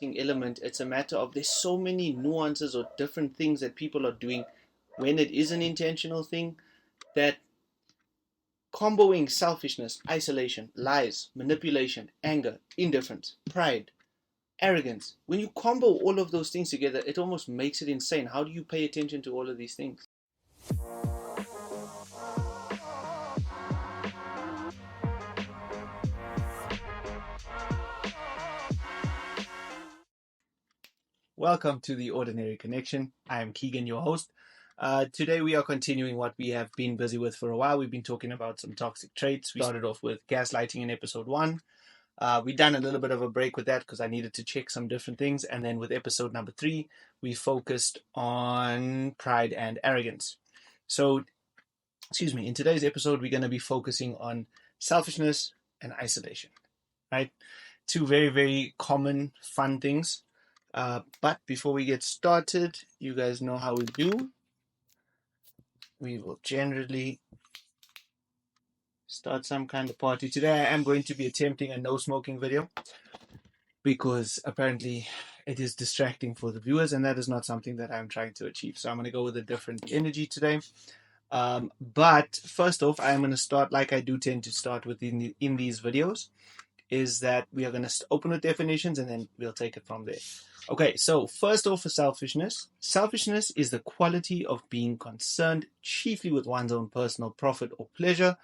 element. It's a matter of there's so many nuances or different things that people are doing when it is an intentional thing, that comboing selfishness, isolation, lies, manipulation, anger, indifference, pride, arrogance, when you combo all of those things together, it almost makes it insane. How do you pay attention to all of these things? Welcome to the Ordinary Connection. I am Keegan, your host. Today we are continuing what we have been busy with for a while. We've been talking about some toxic traits. We started off with gaslighting in episode 1. We done a little bit of a break with that because I needed to check some different things. And then with episode number 3, we focused on pride and arrogance. So, in today's episode, we're going to be focusing on selfishness and isolation, right? Two very, very common, fun things. But before we get started, you guys know how we do. We will generally start some kind of party. Today I am going to be attempting a no smoking video because apparently it is distracting for the viewers, and that is not something that I'm trying to achieve. So I'm going to go with a different energy today. But first off, I'm going to start like I do tend to start with in these videos, is that we are going to open with definitions and then we'll take it from there. Okay, so first off, for selfishness. Selfishness is the quality of being concerned chiefly with one's own personal profit or pleasure,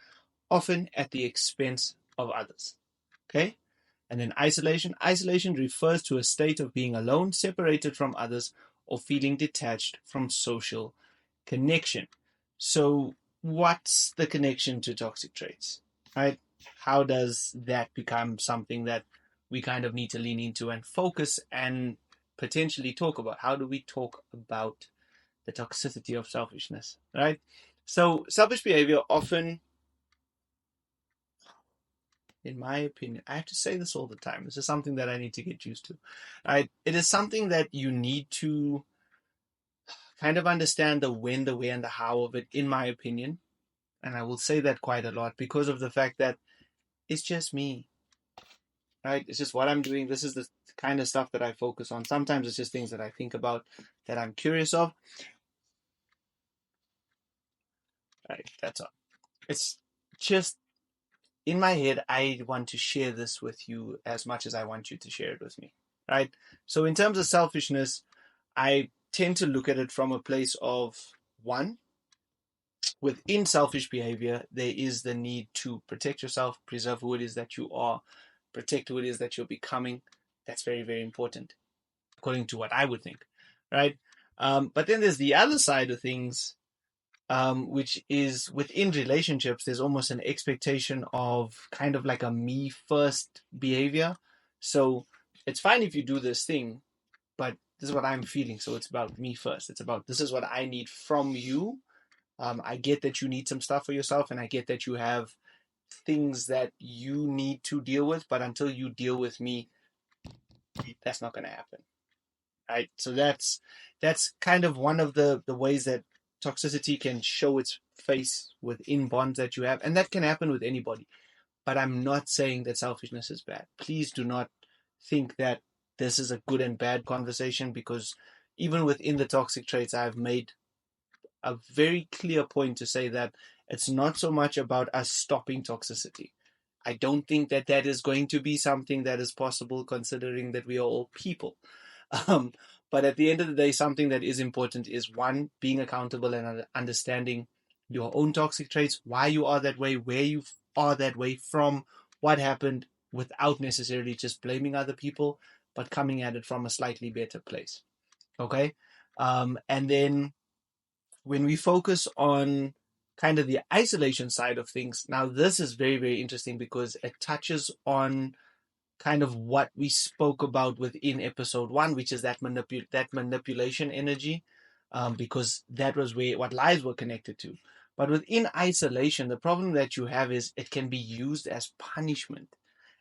often at the expense of others. Okay? And then isolation. Isolation refers to a state of being alone, separated from others, or feeling detached from social connection. So what's the connection to toxic traits? Right? How does that become something that we kind of need to lean into and focus and potentially talk about? How do we talk about the toxicity of selfishness, right? So selfish behavior often, in my opinion, I have to say this all the time. This is something that I need to get used to. Right? It is something that you need to kind of understand the when, the where, and the how of it, in my opinion. And I will say that quite a lot because of the fact that it's just me, right? It's just what I'm doing. This is the kind of stuff that I focus on. Sometimes it's just things that I think about, that I'm curious of. Right, that's all. It's just in my head, I want to share this with you as much as I want you to share it with me, right? So in terms of selfishness, I tend to look at it from a place of, one, within selfish behavior, there is the need to protect yourself, preserve who it is that you are, protect who it is that you're becoming. That's very, very important, according to what I would think, right? But then there's the other side of things, which is within relationships, there's almost an expectation of kind of like a me first behavior. So it's fine if you do this thing, but this is what I'm feeling. So it's about me first. It's about, this is what I need from you. I get that you need some stuff for yourself, and I get that you have things that you need to deal with, but until you deal with me, that's not going to happen. Right? So that's kind of one of the ways that toxicity can show its face within bonds that you have, and that can happen with anybody. But I'm not saying that selfishness is bad. Please do not think that this is a good and bad conversation, because even within the toxic traits, I've made a very clear point to say that it's not so much about us stopping toxicity. I don't think that that is going to be something that is possible, considering that we are all people. Um, but at the end of the day, something that is important is, one, being accountable and understanding your own toxic traits, why you are that way, where you are that way from, what happened, without necessarily just blaming other people, but coming at it from a slightly better place. Okay? And then when we focus on kind of the isolation side of things, now this is very, very interesting because it touches on kind of what we spoke about within episode 1, which is that manipulation energy, because that was where what lies were connected to. But within isolation, the problem that you have is it can be used as punishment.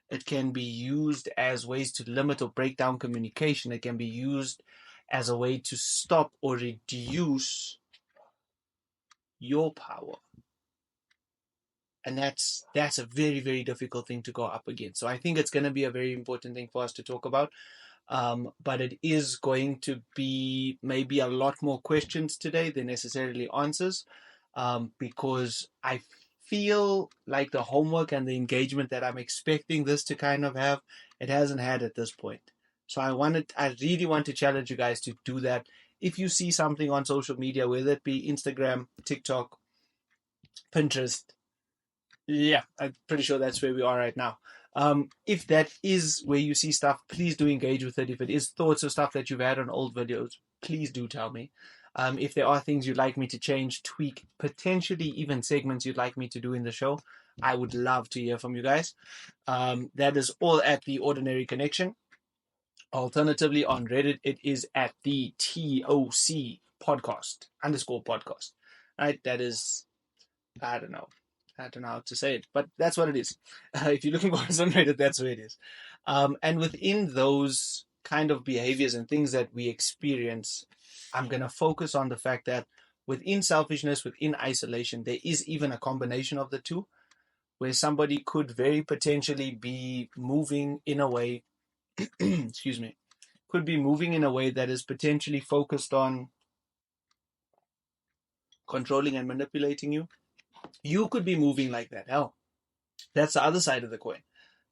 It can be used as ways to limit or break down communication. It can be used as a way to stop or reduce your power. And that's a very, very difficult thing to go up against. So I think it's going to be a very important thing for us to talk about. But it is going to be maybe a lot more questions today than necessarily answers, because I feel like the homework and the engagement that I'm expecting this to kind of have, it hasn't had at this point. So I really want to challenge you guys to do that. If you see something on social media, whether it be Instagram, TikTok, Pinterest, yeah, I'm pretty sure that's where we are right now. If that is where you see stuff, please do engage with it. If it is thoughts or stuff that you've had on old videos, please do tell me. If there are things you'd like me to change, tweak, potentially even segments you'd like me to do in the show, I would love to hear from you guys. That is all at the Ordinary Connection. Alternatively, on Reddit, it is at the TOC podcast _podcast. Right? That is, I don't know how to say it, but that's what it is. If you're looking for us on Reddit, that's where it is. And within those kind of behaviors and things that we experience, I'm going to focus on the fact that within selfishness, within isolation, there is even a combination of the two, where somebody could very potentially be moving in a way, excuse me, could be moving in a way that is potentially focused on controlling and manipulating you. You could be moving like that. Hell, that's the other side of the coin.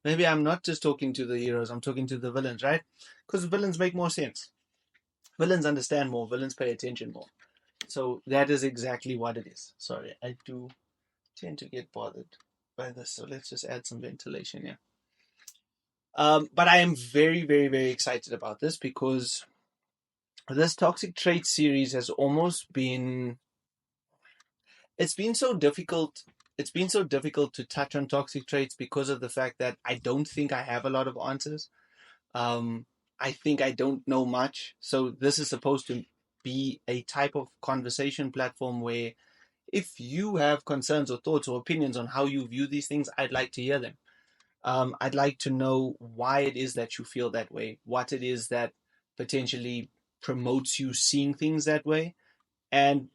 Maybe I'm not just talking to the heroes, I'm talking to the villains, right? Because villains make more sense. Villains understand more, villains pay attention more. So that is exactly what it is. Sorry, I do tend to get bothered by this, so let's just add some ventilation here. But I am very, very, very excited about this because this toxic trait series has almost been, it's been so difficult to touch on toxic traits because of the fact that I don't think I have a lot of answers. I think I don't know much. So this is supposed to be a type of conversation platform where if you have concerns or thoughts or opinions on how you view these things, I'd like to hear them. I'd like to know why it is that you feel that way, what it is that potentially promotes you seeing things that way, and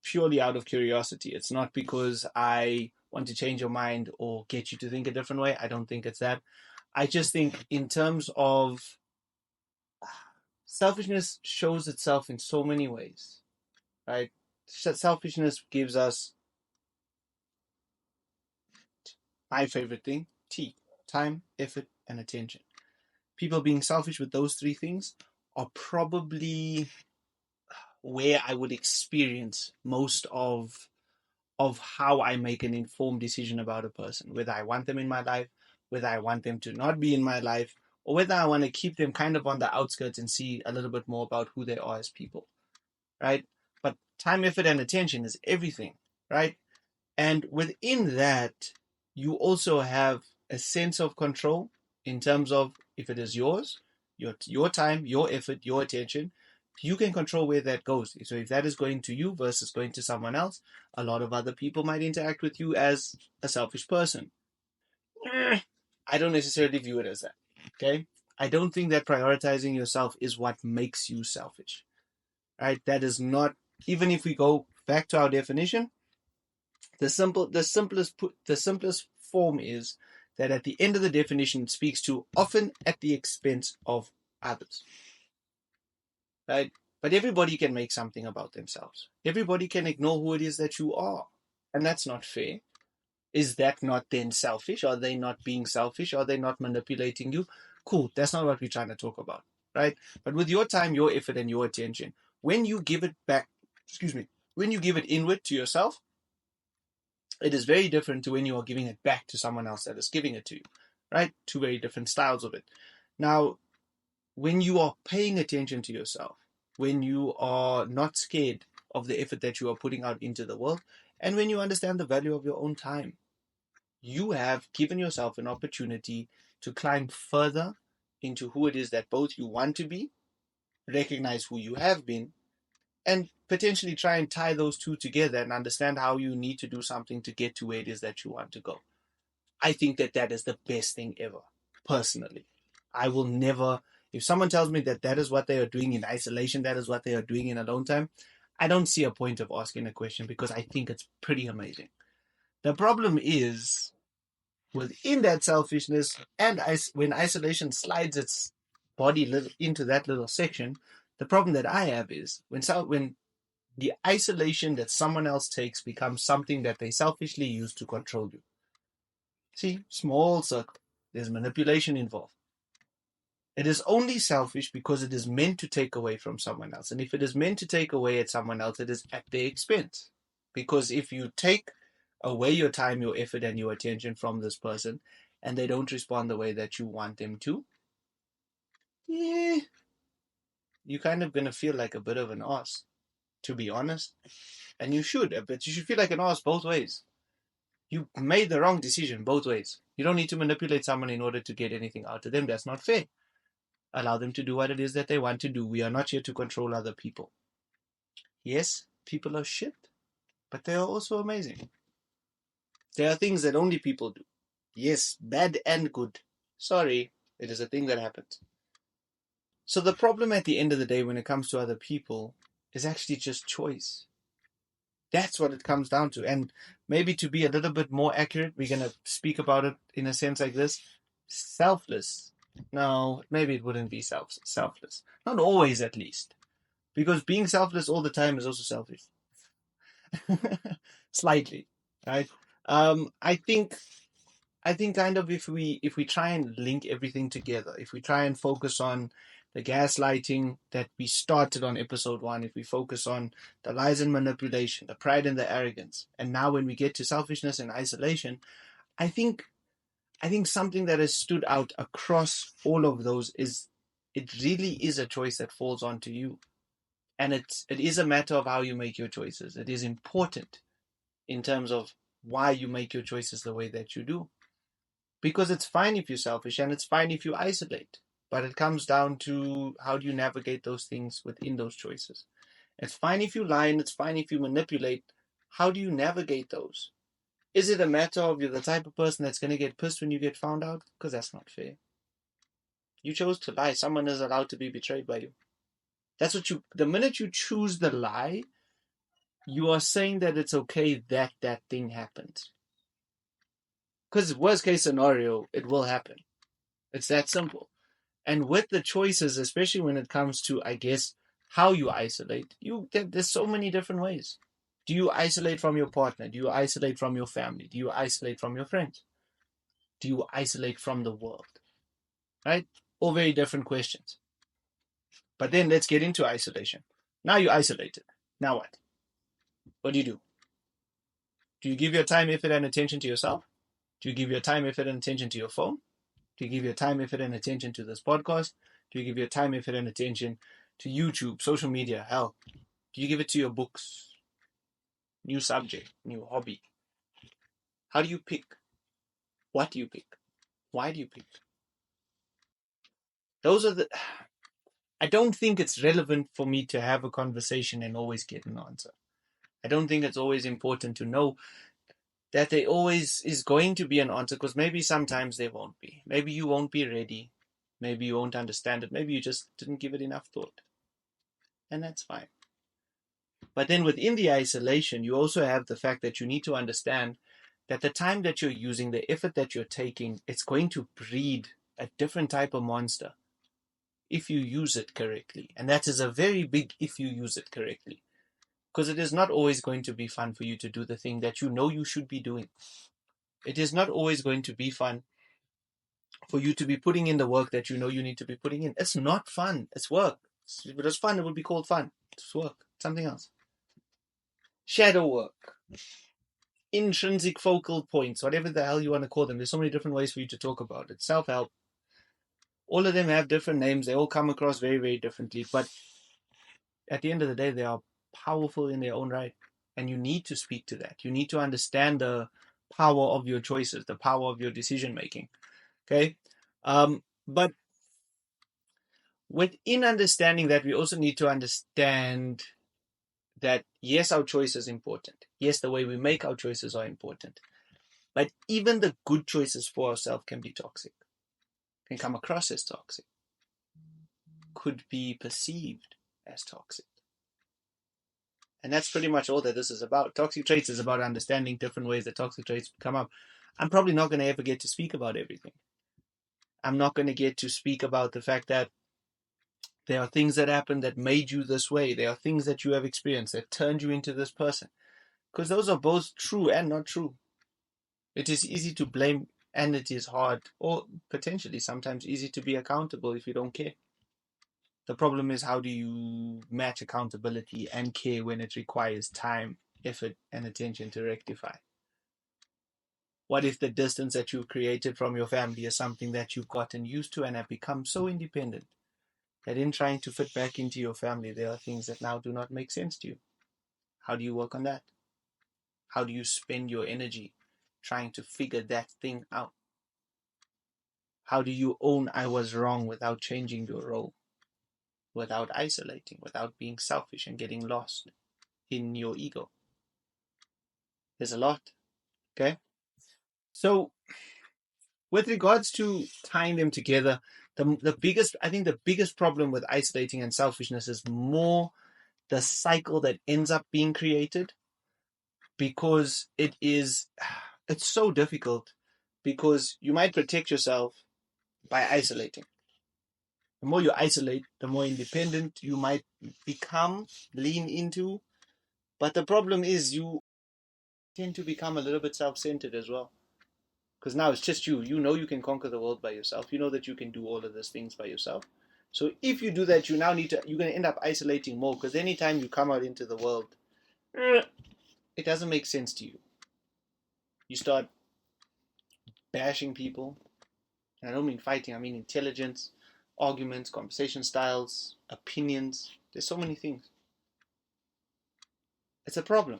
purely out of curiosity. It's not because I want to change your mind or get you to think a different way. I don't think it's that. I just think in terms of selfishness shows itself in so many ways, right? Selfishness gives us my favorite thing, T, time, effort, and attention. People being selfish with those three things are probably where I would experience most of how I make an informed decision about a person, whether I want them in my life, whether I want them to not be in my life, or whether I want to keep them kind of on the outskirts and see a little bit more about who they are as people, right? But time, effort, and attention is everything, right? And within that, you also have a sense of control in terms of if it is yours, your time, your effort, your attention, you can control where that goes. So if that is going to you versus going to someone else, a lot of other people might interact with you as a selfish person. I don't necessarily view it as that. Okay? I don't think that prioritizing yourself is what makes you selfish. Right? That is not, even if we go back to our definition, the simplest form is that at the end of the definition it speaks to often at the expense of others. Right? But everybody can make something about themselves. Everybody can ignore who it is that you are. And that's not fair. Is that not then selfish? Are they not being selfish? Are they not manipulating you? Cool. That's not what we're trying to talk about. Right? But with your time, your effort, and your attention, when you give it back, when you give it inward to yourself, it is very different to when you are giving it back to someone else that is giving it to you, right? Two very different styles of it. Now, when you are paying attention to yourself, when you are not scared of the effort that you are putting out into the world, and when you understand the value of your own time, you have given yourself an opportunity to climb further into who it is that both you want to be, recognize who you have been, and potentially try and tie those two together and understand how you need to do something to get to where it is that you want to go. I think that that is the best thing ever, personally. I will never, if someone tells me that that is what they are doing in isolation, that is what they are doing in alone time, I don't see a point of asking a question because I think it's pretty amazing. The problem is within that selfishness and when isolation slides its body into that little section. The problem that I have is when the isolation that someone else takes becomes something that they selfishly use to control you. See, small circle. There's manipulation involved. It is only selfish because it is meant to take away from someone else. And if it is meant to take away at someone else, it is at their expense. Because if you take away your time, your effort, and your attention from this person, and they don't respond the way that you want them to, you're kind of going to feel like a bit of an ass, to be honest. And you should, but you should feel like an ass both ways. You made the wrong decision both ways. You don't need to manipulate someone in order to get anything out of them. That's not fair. Allow them to do what it is that they want to do. We are not here to control other people. Yes, people are shit, but they are also amazing. There are things that only people do. Yes, bad and good. Sorry, it is a thing that happens. So the problem at the end of the day when it comes to other people is actually just choice. That's what it comes down to. And maybe to be a little bit more accurate, we're going to speak about it in a sense like this. Selfless. No, maybe it wouldn't be selfless. Not always, at least. Because being selfless all the time is also selfish. Slightly, right? I think kind of if we try and link everything together, if we try and focus on the gaslighting that we started on episode 1, if we focus on the lies and manipulation, the pride and the arrogance, and now when we get to selfishness and isolation, I think something that has stood out across all of those is it really is a choice that falls onto you. And it is a matter of how you make your choices. It is important in terms of why you make your choices the way that you do. Because it's fine if you're selfish and it's fine if you isolate. But it comes down to how do you navigate those things within those choices. It's fine if you lie and it's fine if you manipulate. How do you navigate those? Is it a matter of you're the type of person that's going to get pissed when you get found out? Because that's not fair. You chose to lie. Someone is allowed to be betrayed by you. That's what the minute you choose the lie, you are saying that it's okay that that thing happens. Because worst case scenario, it will happen. It's that simple. And with the choices, especially when it comes to, I guess, how you isolate, there's so many different ways. Do you isolate from your partner? Do you isolate from your family? Do you isolate from your friends? Do you isolate from the world? Right? All very different questions. But then let's get into isolation. Now you're isolated. Now what? What do you do? Do you give your time, effort, and attention to yourself? Do you give your time, effort, and attention to your phone? Do you give your time, effort, and attention to this podcast? Do you give your time, effort, and attention to YouTube, social media? Hell, do you give it to your books? New subject, new hobby? How do you pick? What do you pick? Why do you pick? Those are the... I don't think it's relevant for me to have a conversation and always get an answer. I don't think it's always important to know that there always is going to be an answer, because maybe sometimes there won't be. Maybe you won't be ready. Maybe you won't understand it. Maybe you just didn't give it enough thought. And that's fine. But then within the isolation, you also have the fact that you need to understand that the time that you're using, the effort that you're taking, it's going to breed a different type of monster if you use it correctly. And that is a very big if you use it correctly. Because it is not always going to be fun for you to do the thing that you know you should be doing. It is not always going to be fun for you to be putting in the work that you know you need to be putting in. It's not fun. It's work. If it was fun, it would be called fun. It's work. Something else. Shadow work. Intrinsic focal points. Whatever the hell you want to call them. There's so many different ways for you to talk about it. Self-help. All of them have different names. They all come across very, very differently. But at the end of the day, they are powerful in their own right. And you need to speak to that. You need to understand the power of your choices, the power of your decision making. Okay? But within understanding that, we also need to understand that, yes, our choice is important. Yes, the way we make our choices are important. But even the good choices for ourselves can be toxic, can come across as toxic, could be perceived as toxic. And that's pretty much all that this is about. Toxic traits is about understanding different ways that toxic traits come up. I'm probably not going to ever get to speak about everything. I'm not going to get to speak about the fact that There are things that happened that made you this way. There are things that you have experienced that turned you into this person. Because those are both true and not true. It is easy to blame and it is hard, or potentially sometimes easy to be accountable if you don't care. The problem is, how do you match accountability and care when it requires time, effort, and attention to rectify? What if the distance that you've created from your family is something that you've gotten used to and have become so independent that in trying to fit back into your family, there are things that now do not make sense to you? How do you work on that? How do you spend your energy trying to figure that thing out? How do you own I was wrong without changing your role, without isolating, without being selfish and getting lost in your ego? There's a lot, okay? So with regards to tying them together, the biggest problem with isolating and selfishness is more the cycle that ends up being created, because it's so difficult, because you might protect yourself by isolating. The more you isolate, the more independent you might become, lean into. But the problem is you tend to become a little bit self-centered as well. Because now it's just you. You know you can conquer the world by yourself. You know that you can do all of these things by yourself. So if you do that, you're going to end up isolating more, because anytime you come out into the world, it doesn't make sense to you. You start bashing people. And I don't mean fighting, I mean intelligence, arguments, conversation styles, opinions. There's so many things. It's a problem.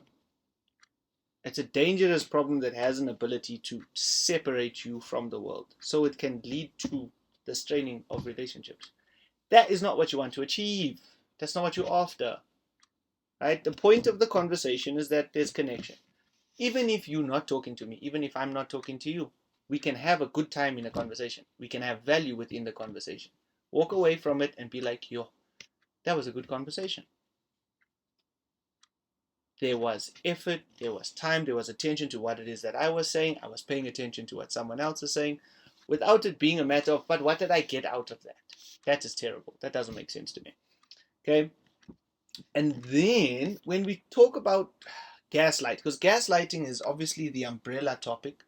It's a dangerous problem that has an ability to separate you from the world. So it can lead to the straining of relationships. That is not what you want to achieve. That's not what you're after. Right? The point of the conversation is that there's connection. Even if you're not talking to me, even if I'm not talking to you, we can have a good time in a conversation. We can have value within the conversation. Walk away from it and be like, yo, that was a good conversation. There was effort, there was time, there was attention to what it is that I was saying. I was paying attention to what someone else is saying, without it being a matter of, but what did I get out of that? That is terrible. That doesn't make sense to me. Okay? And then when we talk about gaslight, because gaslighting is obviously the umbrella topic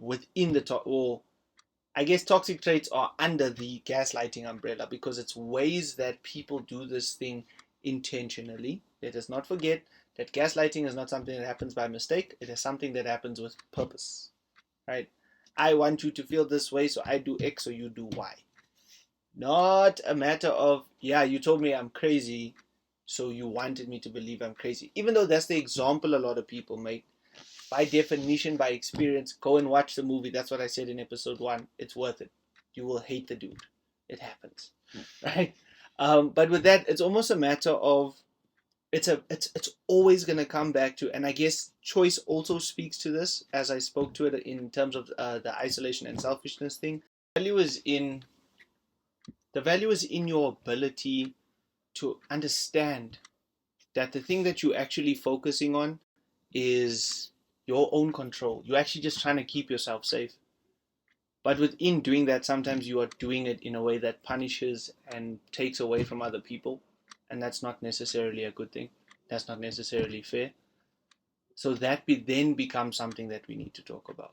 within the or I guess toxic traits are under the gaslighting umbrella, because it's ways that people do this thing intentionally. Let us not forget that gaslighting is not something that happens by mistake. It is something that happens with purpose, right? I want you to feel this way, so I do X, so you do Y. Not a matter of, yeah, you told me I'm crazy, so you wanted me to believe I'm crazy. Even though that's the example a lot of people make. By definition, by experience, go and watch the movie. That's what I said in episode 1. It's worth it. You will hate the dude. It happens, right? But with that, it's almost a matter of it's always going to come back to, and I guess choice also speaks to this, as I spoke to it in terms of the isolation and selfishness thing. Value is in the value is in your ability to understand that the thing that you're actually focusing on is your own control. You're actually just trying to keep yourself safe. But within doing that, sometimes you are doing it in a way that punishes and takes away from other people. And that's not necessarily a good thing. That's not necessarily fair. So that then becomes something that we need to talk about.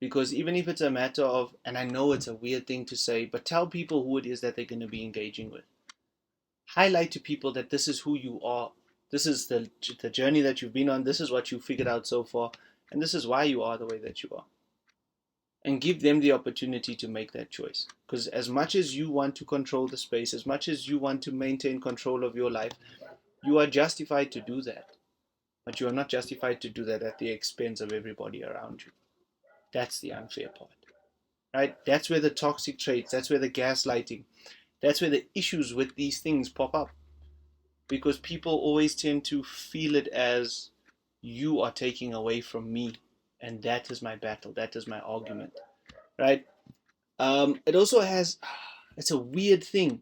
Because even if it's a matter of, and I know it's a weird thing to say, but tell people who it is that they're going to be engaging with. Highlight to people that this is who you are. This is the journey that you've been on. This is what you figured out so far. And this is why you are the way that you are. And give them the opportunity to make that choice. Because as much as you want to control the space, as much as you want to maintain control of your life, you are justified to do that. But you are not justified to do that at the expense of everybody around you. That's the unfair part. Right? That's where the toxic traits, that's where the gaslighting, that's where the issues with these things pop up. Because people always tend to feel it as, you are taking away from me, and that is my battle, that is my argument, right? It also has, it's a weird thing,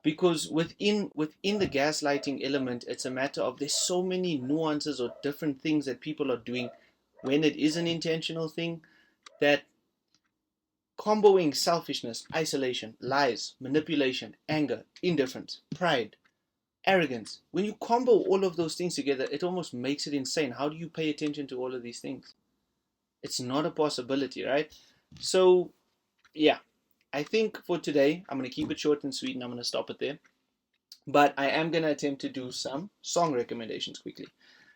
because within the gaslighting element, it's a matter of, there's so many nuances or different things that people are doing when it is an intentional thing, that comboing selfishness, isolation, lies, manipulation, anger, indifference, pride, arrogance. When you combo all of those things together, it almost makes it insane. How do you pay attention to all of these things? It's not a possibility, right? So, yeah, I think for today, I'm going to keep it short and sweet and I'm going to stop it there. But I am going to attempt to do some song recommendations quickly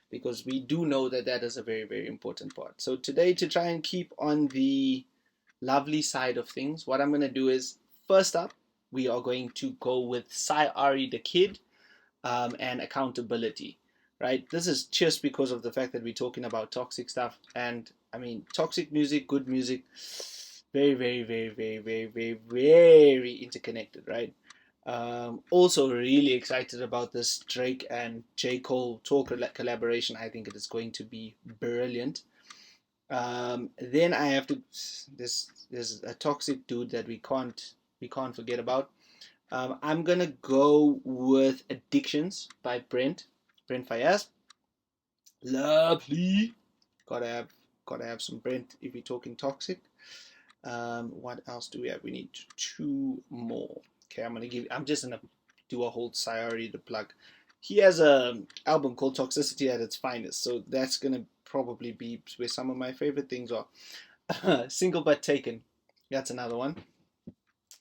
because we do know that that is a very, very important part. So, today, to try and keep on the lovely side of things, what I'm going to do is first up, we are going to go with Ari the Kid and accountability, right? This is just because of the fact that we're talking about toxic stuff. And I mean, toxic music, good music, very, very, very, very, very, very, very interconnected, right? Also, really excited about this Drake and J. Cole talk collaboration. I think it is going to be brilliant. Then I have to. This a toxic dude that we can't forget about. I'm gonna go with Addictions by Brent Fayez. Lovely. Gotta have gotta have some Brent if we're talking toxic. What else do we have? We need two more. Okay, I'm just gonna do a whole Sayari to plug. He has a album called Toxicity at its finest, so that's gonna probably be where some of my favorite things are. Single but Taken. That's another one.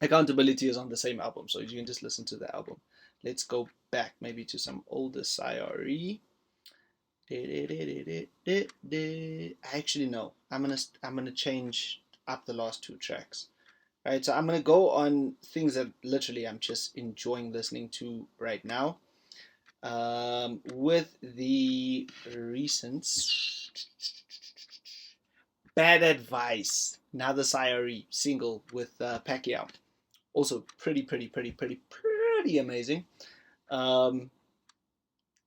Accountability is on the same album, so you can just listen to the album. Let's go back maybe to some older Sayari. Actually, no. I'm gonna change up the last two tracks. All right, so I'm gonna go on things that literally I'm just enjoying listening to right now. With the recent Bad Advice, another Sayari single with Pacquiao. Also pretty amazing. Um,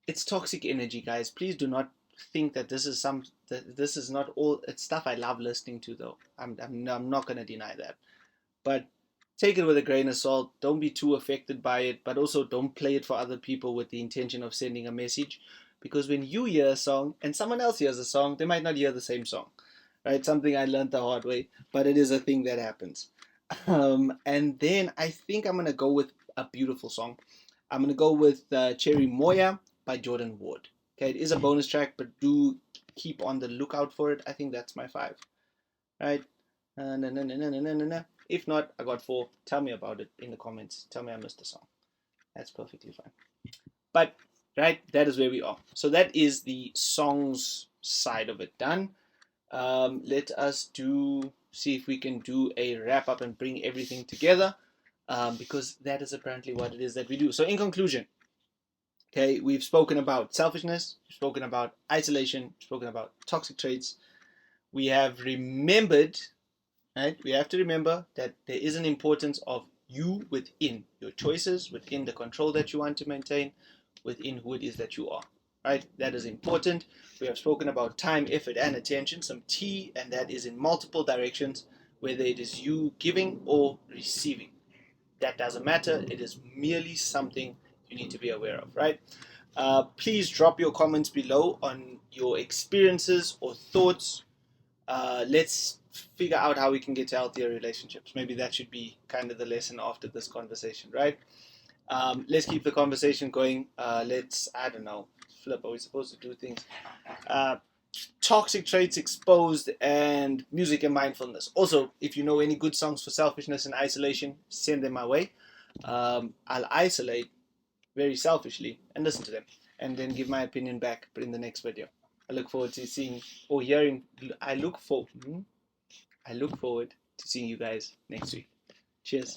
it's toxic energy, guys. Please do not think that this is not all. It's stuff I love listening to, though. I'm not gonna deny that, but take it with a grain of salt. Don't be too affected by it, but also don't play it for other people with the intention of sending a message, because when you hear a song and someone else hears a song, they might not hear the same song, right? Something I learned the hard way, but it is a thing that happens. And then I think I'm gonna go with a beautiful song. I'm gonna go with Cherry Moya by Jordan Ward. Okay, it is a bonus track, but do keep on the lookout for it. I think that's my 5. Right? If not, I got 4. Tell me about it in the comments. Tell me I missed a song. That's perfectly fine. But right, that is where we are. So that is the songs side of it done. Let us see if we can do a wrap up and bring everything together, because that is apparently what it is that we do. So in conclusion, okay, we've spoken about selfishness, we've spoken about isolation, we've spoken about toxic traits. We have remembered, right? We have to remember that there is an importance of you within your choices, within the control that you want to maintain, within who it is that you are, right? That is important. We have spoken about time, effort, and attention, some T, and that is in multiple directions, whether it is you giving or receiving. That doesn't matter. It is merely something you need to be aware of, right? Please drop your comments below on your experiences or thoughts. Let's figure out how we can get to healthier relationships. Maybe that should be kind of the lesson after this conversation, right? Let's keep the conversation going. I don't know, flip, are we supposed to do things? Toxic traits exposed and music and mindfulness. Also, if you know any good songs for selfishness and isolation, send them my way. I'll isolate very selfishly and listen to them and then give my opinion back in the next video. I look forward to seeing or hearing. I look forward to seeing you guys next week. Cheers.